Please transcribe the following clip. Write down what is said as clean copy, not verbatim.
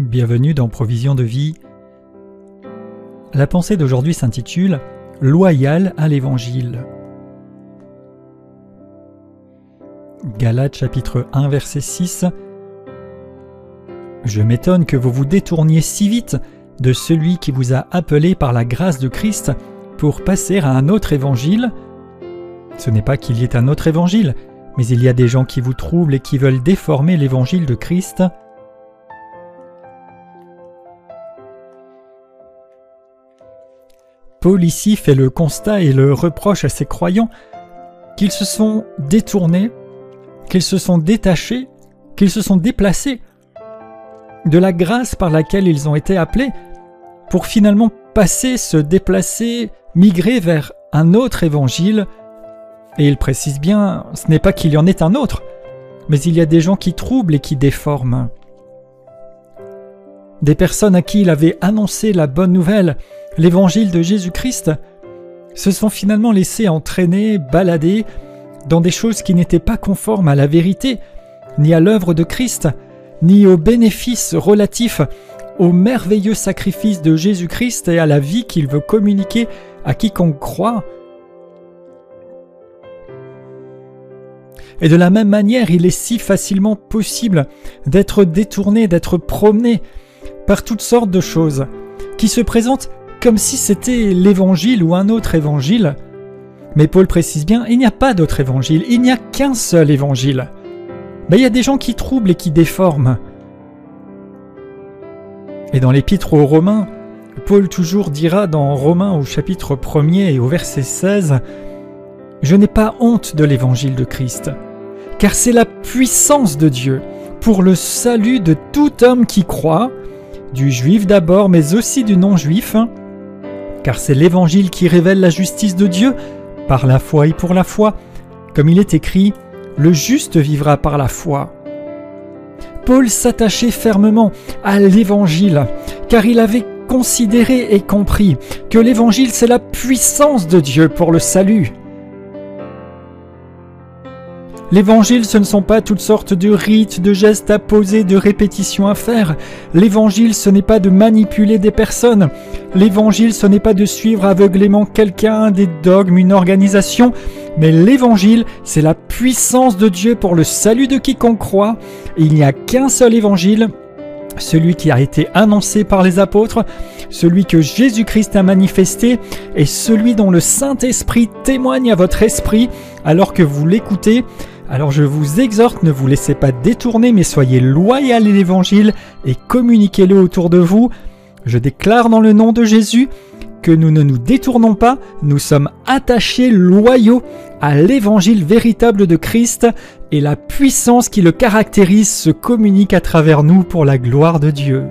Bienvenue dans Provision de vie. La pensée d'aujourd'hui s'intitule « Loyal à l'Évangile ». Galates chapitre 1 verset 6. « Je m'étonne que vous vous détourniez si vite de celui qui vous a appelé par la grâce de Christ pour passer à un autre évangile. Ce n'est pas qu'il y ait un autre évangile, mais il y a des gens qui vous troublent et qui veulent déformer l'évangile de Christ. » Paul ici fait le constat et le reproche à ses croyants qu'ils se sont détournés, qu'ils se sont détachés, qu'ils se sont déplacés de la grâce par laquelle ils ont été appelés pour finalement passer, se déplacer, migrer vers un autre évangile. Et il précise bien, ce n'est pas qu'il y en ait un autre, mais il y a des gens qui troublent et qui déforment. Des personnes à qui il avait annoncé la bonne nouvelle, l'évangile de Jésus-Christ, se sont finalement laissés entraîner, balader dans des choses qui n'étaient pas conformes à la vérité, ni à l'œuvre de Christ, ni aux bénéfices relatifs au merveilleux sacrifice de Jésus-Christ et à la vie qu'il veut communiquer à quiconque croit. Et de la même manière, il est si facilement possible d'être détourné, d'être promené par toutes sortes de choses qui se présentent comme si c'était l'évangile ou un autre évangile. Mais Paul précise bien, il n'y a pas d'autre évangile, il n'y a qu'un seul évangile. Il y a des gens qui troublent et qui déforment. Et dans l'épître aux Romains, Paul toujours dira dans Romains au chapitre 1er et au verset 16 « Je n'ai pas honte de l'évangile de Christ, car c'est la puissance de Dieu pour le salut de tout homme qui croit, du juif d'abord, mais aussi du non-juif, car c'est l'évangile qui révèle la justice de Dieu par la foi et pour la foi, comme il est écrit « Le juste vivra par la foi ». Paul s'attachait fermement à l'évangile, car il avait considéré et compris que l'évangile c'est la puissance de Dieu pour le salut. L'évangile, ce ne sont pas toutes sortes de rites, de gestes à poser, de répétitions à faire. L'évangile, ce n'est pas de manipuler des personnes. L'évangile, ce n'est pas de suivre aveuglément quelqu'un, des dogmes, une organisation. Mais l'évangile, c'est la puissance de Dieu pour le salut de quiconque croit. Et il n'y a qu'un seul évangile, celui qui a été annoncé par les apôtres, celui que Jésus-Christ a manifesté et celui dont le Saint-Esprit témoigne à votre esprit alors que vous l'écoutez. Alors je vous exhorte, ne vous laissez pas détourner, mais soyez loyal à l'Évangile et communiquez-le autour de vous. Je déclare dans le nom de Jésus que nous ne nous détournons pas, nous sommes attachés, loyaux à l'Évangile véritable de Christ et la puissance qui le caractérise se communique à travers nous pour la gloire de Dieu.